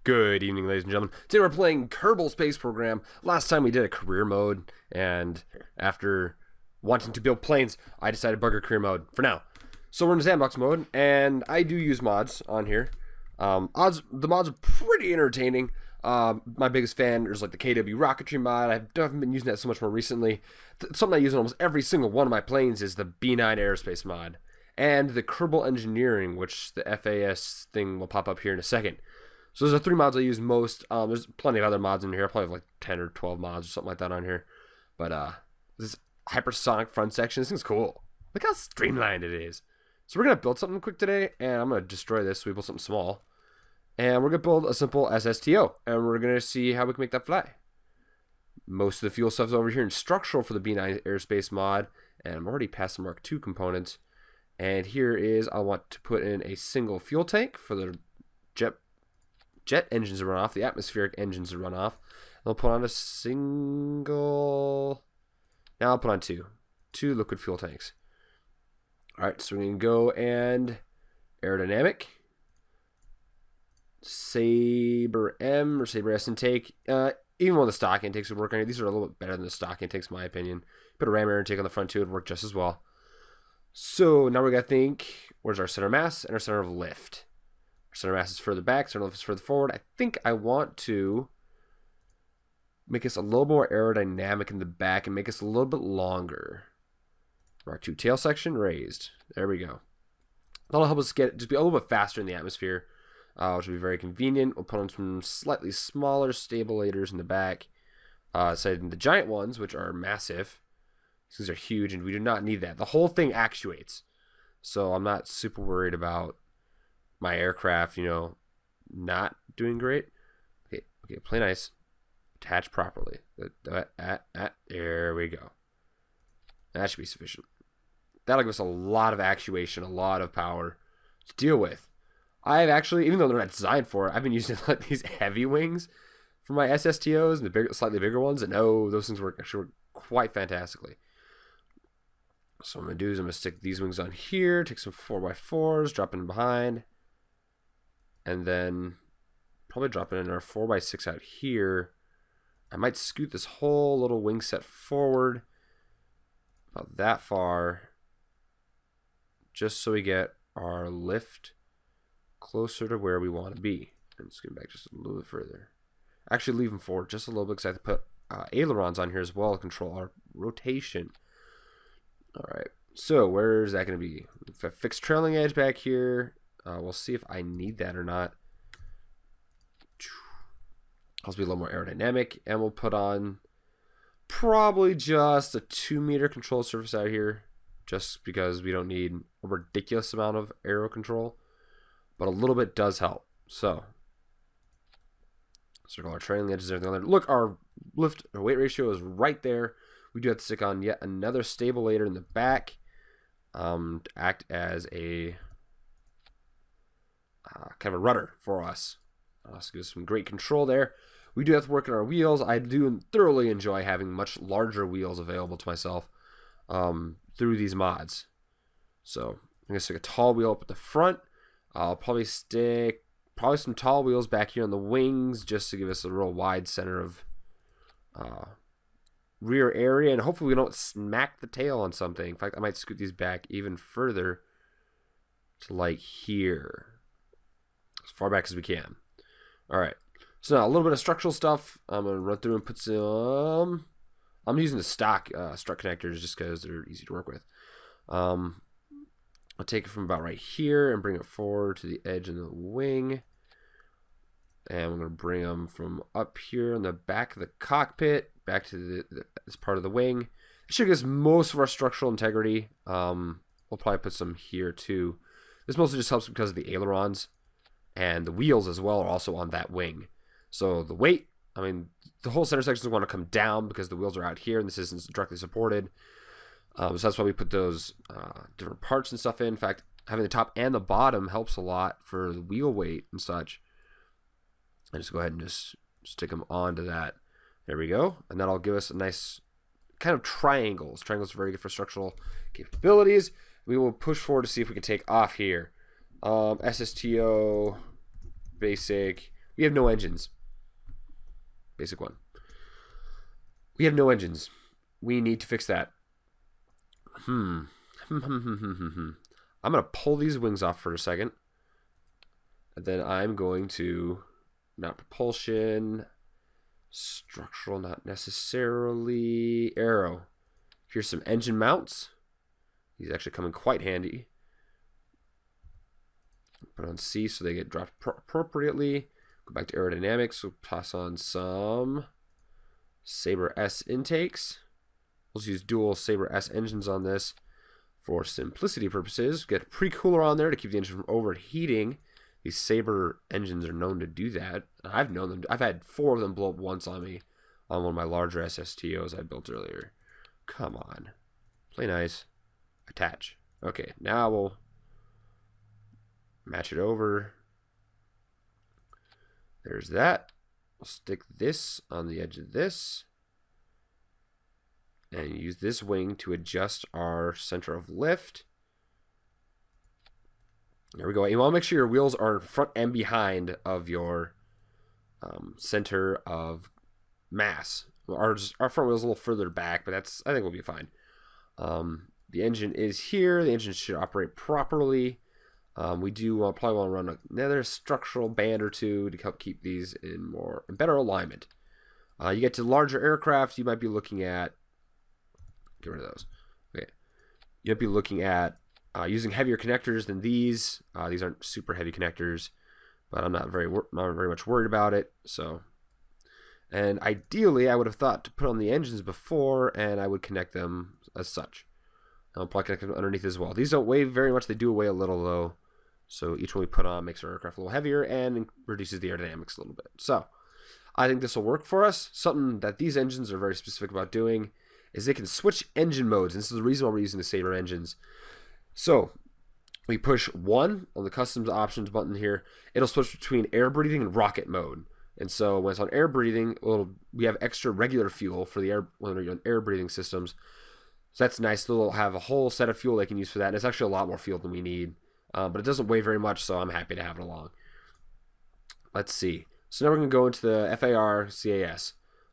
Good evening, ladies and gentlemen. Today we're playing Kerbal Space Program. Last time we did a career mode, and after wanting to build planes, I decided to bugger career mode for now. So we're in sandbox mode, and I do use mods on here. The mods are pretty entertaining. My biggest fan is like the KW rocketry mod. I haven't been using that so much more recently. Something I use on almost every single one of my planes is the B9 Aerospace mod. And the Kerbal engineering, which the FAS thing will pop up here in a second. So those are three mods I use most. There's plenty of other mods in here. I probably have like 10 or 12 mods or something like that on here. But this hypersonic front section, this thing's cool. Look how streamlined it is. So we're going to build something quick today, and I'm going to destroy this so we build something small. And we're going to build a simple SSTO, and we're going to see how we can make that fly. Most of the fuel stuff is over here in structural for the B9 Aerospace mod, and I'm already past the Mark II components. And here is, I want to put in a single fuel tank for the jet engines to run off, the atmospheric engines to run off. And I'll put on a single, now I'll put on two liquid fuel tanks. Alright, so we're going to go and aerodynamic, Sabre M or Sabre S intake. Even when the stock intakes would work on here, these are a little bit better than the stock intakes, in my opinion. Put a ram air intake on the front too, it would work just as well. So now we got to think, where's our center mass and our center of lift? Our center mass is further back, center of lift is further forward. I think I want to make us a little more aerodynamic in the back and make us a little bit longer. Mark II tail section raised. There we go. That'll help us just be a little bit faster in the atmosphere, which will be very convenient. We'll put on some slightly smaller stabilators in the back. So the giant ones, which are massive. These are huge, and we do not need that. The whole thing actuates, so I'm not super worried about my aircraft, not doing great. Okay, play nice. Attach properly. There we go. That should be sufficient. That'll give us a lot of actuation, a lot of power to deal with. I've actually, even though they're not designed for it, I've been using like these heavy wings for my SSTOs and the slightly bigger ones, and those things actually work quite fantastically. So what I'm going to do is I'm going to stick these wings on here, take some 4x4s, drop in behind, and then probably drop in our 4x6 out here. I might scoot this whole little wing set forward about that far, just so we get our lift closer to where we want to be. And scoot back just a little bit further. Actually, leave them forward just a little bit because I have to put ailerons on here as well to control our rotation. Alright, so where is that going to be? If I fix trailing edge back here, we'll see if I need that or not. I'll be a little more aerodynamic, and we'll put on probably just a 2-meter control surface out here, just because we don't need a ridiculous amount of aero control, but a little bit does help. So, circle our trailing edges and everything on there. Look, our lift or weight ratio is right there. We do have to stick on yet another stabilator in the back to act as a kind of a rudder for us. So give us some great control there. We do have to work on our wheels. I do thoroughly enjoy having much larger wheels available to myself through these mods. So I'm going to stick a tall wheel up at the front. I'll probably stick some tall wheels back here on the wings just to give us a real wide center of rear area, and hopefully we don't smack the tail on something. In fact, I might scoot these back even further to like here, as far back as we can. Alright, so now a little bit of structural stuff. I'm going to run through and put some, I'm using the stock strut connectors just because they're easy to work with. I'll take it from about right here and bring it forward to the edge of the wing. And we're going to bring them from up here in the back of the cockpit back to this part of the wing. It should give us most of our structural integrity. We'll probably put some here too. This mostly just helps because of the ailerons, and the wheels as well are also on that wing. So the weight, I mean, the whole center section is going to come down because the wheels are out here and this isn't directly supported. So that's why we put those different parts and stuff in. In fact, having the top and the bottom helps a lot for the wheel weight and such. I just go ahead and just stick them onto that. There we go. And that'll give us a nice kind of triangles. Triangles are very good for structural capabilities. We will push forward to see if we can take off here. SSTO, basic. We have no engines. Basic one. We have no engines. We need to fix that. I'm going to pull these wings off for a second. And then I'm going to, not propulsion, structural, not necessarily, aero. Here's some engine mounts. These actually come in quite handy. Put on C so they get dropped appropriately. Go back to aerodynamics. We'll toss on some Sabre S intakes. Let's use dual Sabre S engines on this for simplicity purposes. Get a pre-cooler on there to keep the engine from overheating. These Sabre engines are known to do that. I've known them. I've had 4 of them blow up once on me on one of my larger SSTOs I built earlier. Come on. Play nice. Attach. Okay, now we'll match it over. There's that. We'll stick this on the edge of this. And use this wing to adjust our center of lift. There we go. You want to make sure your wheels are front and behind of your center of mass. Our front wheel's a little further back, but I think we'll be fine. The engine is here. The engine should operate properly. We do probably want to run another structural band or two to help keep these in better alignment. You get to larger aircraft, you might be looking at, get rid of those. Okay, you might be looking at using heavier connectors than these. These aren't super heavy connectors, but I'm not very much worried about it. So, and ideally, I would have thought to put on the engines before, and I would connect them as such. I'll probably connect them underneath as well. These don't weigh very much. They do weigh a little though. So each one we put on makes our aircraft a little heavier and reduces the aerodynamics a little bit. So I think this will work for us. Something that these engines are very specific about doing is they can switch engine modes. And this is the reason why we're using the Sabre engines. So we push 1 on the customs options button here. It'll switch between air breathing and rocket mode. And so when it's on air breathing, we have extra regular fuel for the when we're on air breathing systems. So that's nice. They'll have a whole set of fuel they can use for that. And it's actually a lot more fuel than we need. But it doesn't weigh very much, so I'm happy to have it along. Let's see. So now we're going to go into the FAR CAS,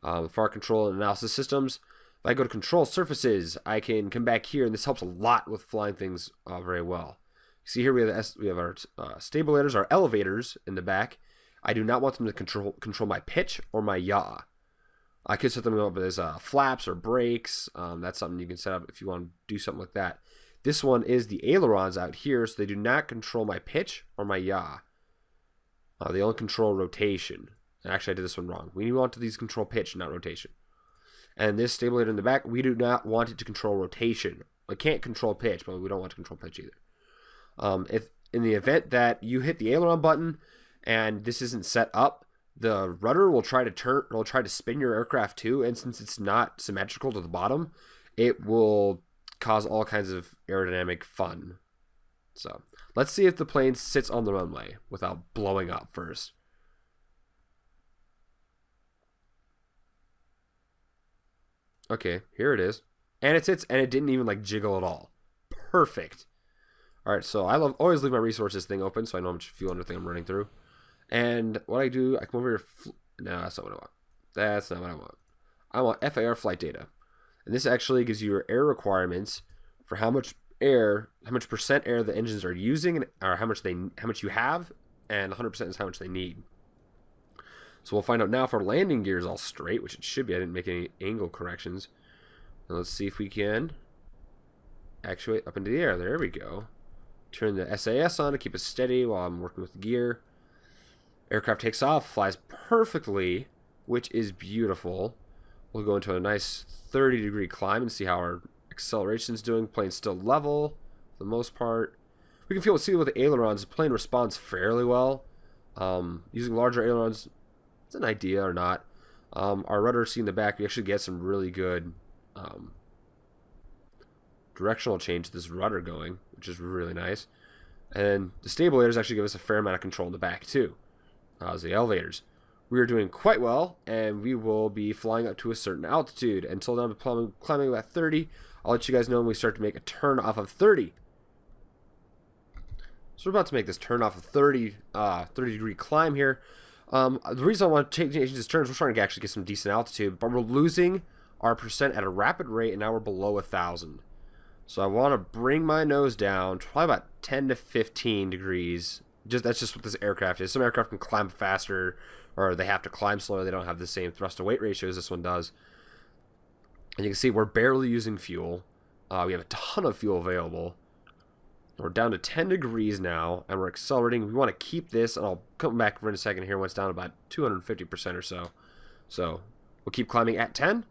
FAR Control and Analysis Systems. If I go to Control Surfaces, I can come back here, and this helps a lot with flying things very well. You see here we have our stabilators, our elevators in the back. I do not want them to control my pitch or my yaw. I could set them up as flaps or brakes. That's something you can set up if you want to do something like that. This one is the ailerons out here, so they do not control my pitch or my yaw. They only control rotation. Actually, I did this one wrong. We want these control pitch, not rotation. And this stabulator in the back, we do not want it to control rotation. It can't control pitch, but we don't want to control pitch either. If in the event that you hit the aileron button and this isn't set up, the rudder will try to spin your aircraft too, and since it's not symmetrical to the bottom, it will cause all kinds of aerodynamic fun. So let's see if the plane sits on the runway without blowing up first. Okay, here it is. And it sits, and it didn't even like jiggle at all. Perfect. Alright, so I always leave my resources thing open so I know how much fuel and everything I'm running through. And what I do, I come over here. No, that's not what I want. That's not what I want. I want FAR flight data. And this actually gives you your air requirements for how much percent air the engines are using, or how much you have, and 100% is how much they need. So we'll find out now if our landing gear is all straight, which it should be. I didn't make any angle corrections. Now let's see if we can actuate up into the air. There we go. Turn the SAS on to keep it steady while I'm working with the gear. Aircraft takes off, flies perfectly, which is beautiful. We'll go into a nice 30-degree climb and see how our acceleration's doing. Plane's still level for the most part. We can see with the ailerons, the plane responds fairly well. Using larger ailerons, it's an idea or not. Our rudder, see in the back, we actually get some really good directional change to this rudder going, which is really nice. And the stabilators actually give us a fair amount of control in the back too. As the elevators. We are doing quite well, and we will be flying up to a certain altitude. Until then, I'm climbing about 30. I'll let you guys know when we start to make a turn off of 30. So we're about to make this turn off of 30 degree climb here. The reason I want to change these turns, we're trying to actually get some decent altitude, but we're losing our percent at a rapid rate, and now we're below 1,000. So I want to bring my nose down, probably about 10 to 15 degrees. That's just what this aircraft is. Some aircraft can climb faster, or they have to climb slower. They don't have the same thrust to weight ratio as this one does. And you can see we're barely using fuel. We have a ton of fuel available. We're down to 10 degrees now, and we're accelerating. We want to keep this, and I'll come back for in a second here when it's down about 250% or so. So we'll keep climbing at 10.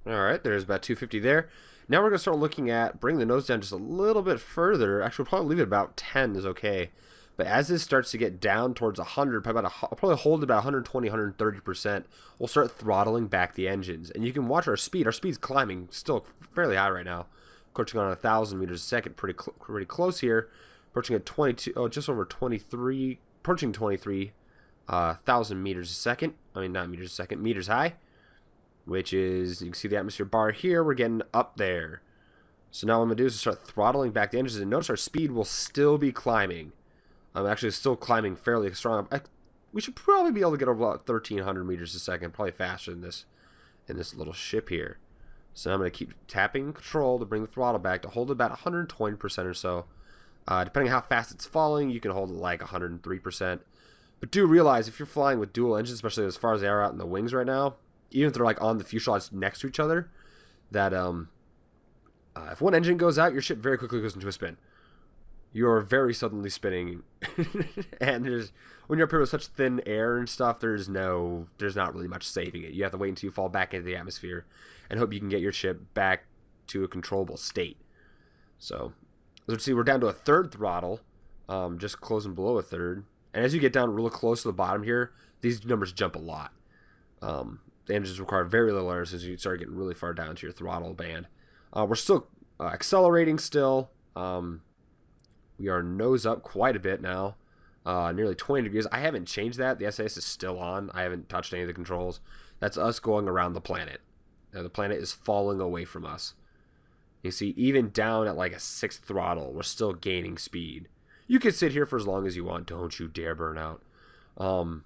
All right, there's about 250 there. Now we're going to start looking at bringing the nose down just a little bit further. Actually, we'll probably leave it about 10 is okay. But as this starts to get down towards 100, I'll probably hold about 120, 130%, we'll start throttling back the engines. And you can watch our speed. Our speed's climbing still fairly high right now. Approaching on 1,000 meters a second, pretty close here. Approaching at 22, just over 23, approaching 23,000 meters a second. I mean, not meters a second, meters high. Which is, you can see the atmosphere bar here, we're getting up there. So now what I'm going to do is start throttling back the engines, and notice our speed will still be climbing. I'm actually still climbing fairly strong. We should probably be able to get over about 1,300 meters a second, probably faster than this in this little ship here. So I'm going to keep tapping control to bring the throttle back to hold about 120% or so. Depending on how fast it's falling, you can hold it like 103%. But do realize if you're flying with dual engines, especially as far as they are out in the wings right now, even if they're like on the fuselage next to each other, that if one engine goes out, your ship very quickly goes into a spin. You're very suddenly spinning, and when you're up here with such thin air and stuff, there's not really much saving it. You have to wait until you fall back into the atmosphere and hope you can get your ship back to a controllable state. So, let's see, we're down to a third throttle, just closing below a third. And as you get down real close to the bottom here, these numbers jump a lot. The engines require very little air as you start getting really far down to your throttle band. We're still accelerating still. We are nose up quite a bit now. Nearly 20 degrees. I haven't changed that. The SAS is still on. I haven't touched any of the controls. That's us going around the planet. The planet is falling away from us. You see, even down at like a 6th throttle, we're still gaining speed. You can sit here for as long as you want. Don't you dare burn out. And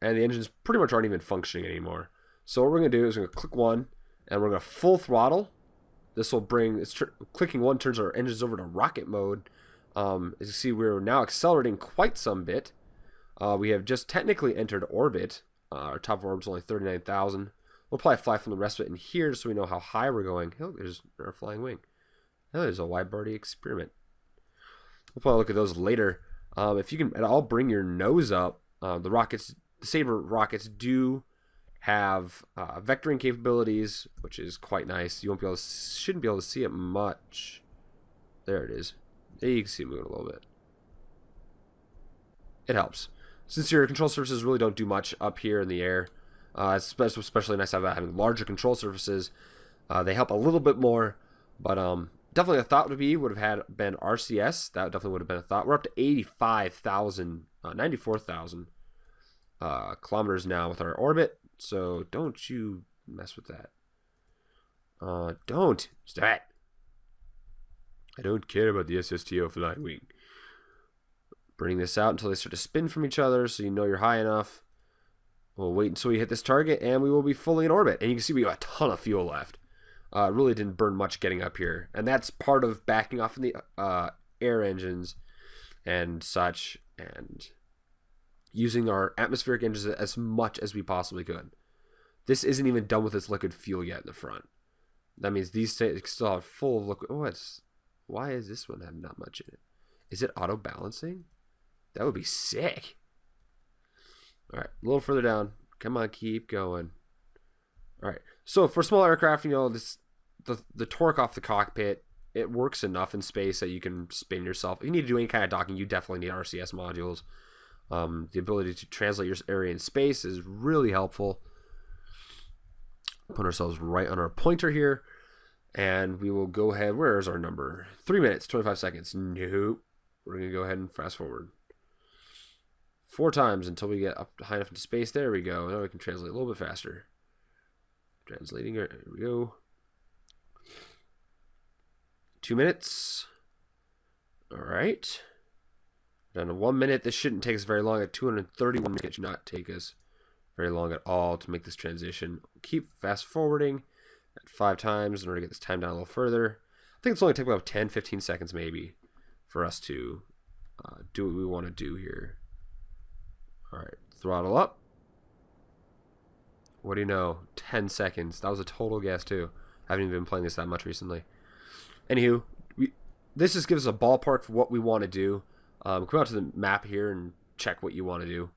the engines pretty much aren't even functioning anymore. So what we're going to do is we're going to click 1, and we're going to full throttle. This will bring, clicking 1 turns our engines over to rocket mode. As you see, we're now accelerating quite some bit. We have just technically entered orbit. Our top of orbit is only 39,000. We'll probably fly from the rest of it in here just so we know how high we're going. Oh, there's our flying wing. Oh, there's a wide-body experiment. We'll probably look at those later. If you can at all bring your nose up, the Sabre rockets do have vectoring capabilities, which is quite nice. You shouldn't be able to see it much. There it is. There you can see it moving a little bit. It helps. Since your control surfaces really don't do much up here in the air, it's especially nice about having larger control surfaces. They help a little bit more, but definitely a thought would have been RCS. That definitely would have been a thought. We're up to 85,000, 94,000 kilometers now with our orbit. So don't you mess with that. Don't. Stop. I don't care about the SSTO flying wing. Bring this out until they start to spin from each other so you know you're high enough. We'll wait until we hit this target and we will be fully in orbit. And you can see we got a ton of fuel left. Really didn't burn much getting up here. And that's part of backing off in the air engines and such. And using our atmospheric engines as much as we possibly could. This isn't even done with its liquid fuel yet in the front. That means these still have full of liquid. Oh, why is this one have not much in it? Is it auto balancing? That would be sick. All right, a little further down. Come on, keep going. All right. So for small aircraft, you know, the torque off the cockpit, it works enough in space that you can spin yourself. If you need to do any kind of docking, you definitely need RCS modules. The ability to translate your area in space is really helpful. Put ourselves right on our pointer here, and we will go ahead. Where is our number? 3 minutes, 25 seconds. Nope. We're going to go ahead and fast forward 4 times until we get up high enough into space. There we go. Now we can translate a little bit faster. Translating. There we go. 2 minutes. All right. Down to 1 minute. This shouldn't take us very long. At 231 minutes, it should not take us very long at all to make this transition. Keep fast forwarding at 5 times in order to get this time down a little further. I think it's only take about 10-15 seconds maybe for us to do what we want to do here. All right, throttle up. What do you know? 10 seconds. That was a total guess too. I haven't even been playing this that much recently. Anywho, this just gives us a ballpark for what we want to do. Come out to the map here and check what you want to do.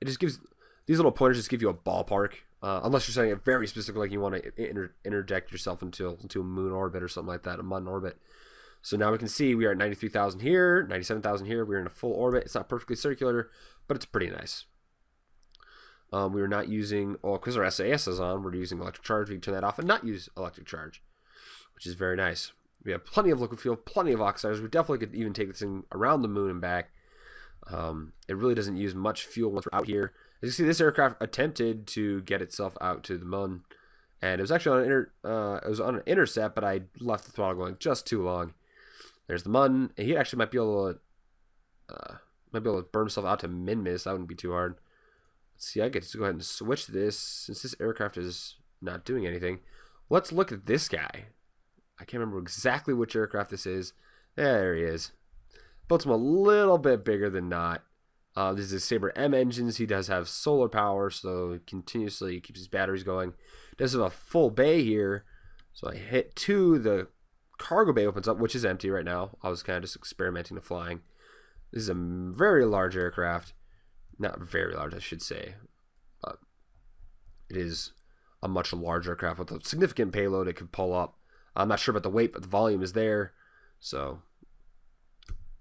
It just gives, these little pointers just give you a ballpark. Unless you're setting it very specific, like you want to interject yourself into a moon orbit or something like that, a moon orbit. So now we can see we are at 93,000 here, 97,000 here. We're in a full orbit. It's not perfectly circular, but it's pretty nice. We are not using, because our SAS is on, we're using electric charge. We can turn that off and not use electric charge, which is very nice. We have plenty of liquid fuel, plenty of oxidizers. We definitely could even take this thing around the moon and back. It really doesn't use much fuel once we're out here. As you see, this aircraft attempted to get itself out to the moon, and it was actually on an intercept, but I left the throttle going just too long. There's the mun, and he actually might be able to burn himself out to min-miss. That wouldn't be too hard. Let's see, I get to go ahead and switch this since this aircraft is not doing anything. Let's look at this guy. I can't remember exactly which aircraft this is. There he is. Built him a little bit bigger than not. This is Sabre M engines. He does have solar power, so continuously keeps his batteries going. Does have a full bay here. So I hit 2, the cargo bay opens up, which is empty right now. I was kind of just experimenting to flying. This is a very large aircraft. Not very large, I should say. But it is a much larger aircraft with a significant payload it could pull up. I'm not sure about the weight, but the volume is there. So,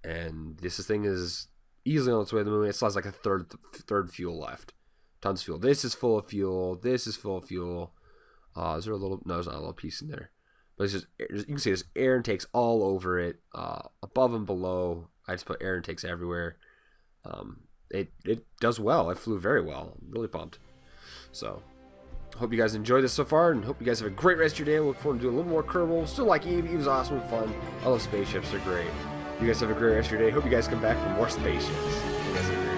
and this thing is easily on its way to the moon. It still has like a third fuel left. Tons of fuel. This is full of fuel. This is full of fuel. Is there a little? No, there's not a little piece in there. But it's just, you can see there's air intakes all over it, above and below. I just put air intakes everywhere. It does well. It flew very well. I'm really pumped. So, hope you guys enjoyed this so far, and hope you guys have a great rest of your day. I look forward to doing a little more Kerbal. Still like Eve. Eve's awesome and fun. I love spaceships. They're great. You guys have a great rest of your day. Hope you guys come back for more spaceships. You guys have a great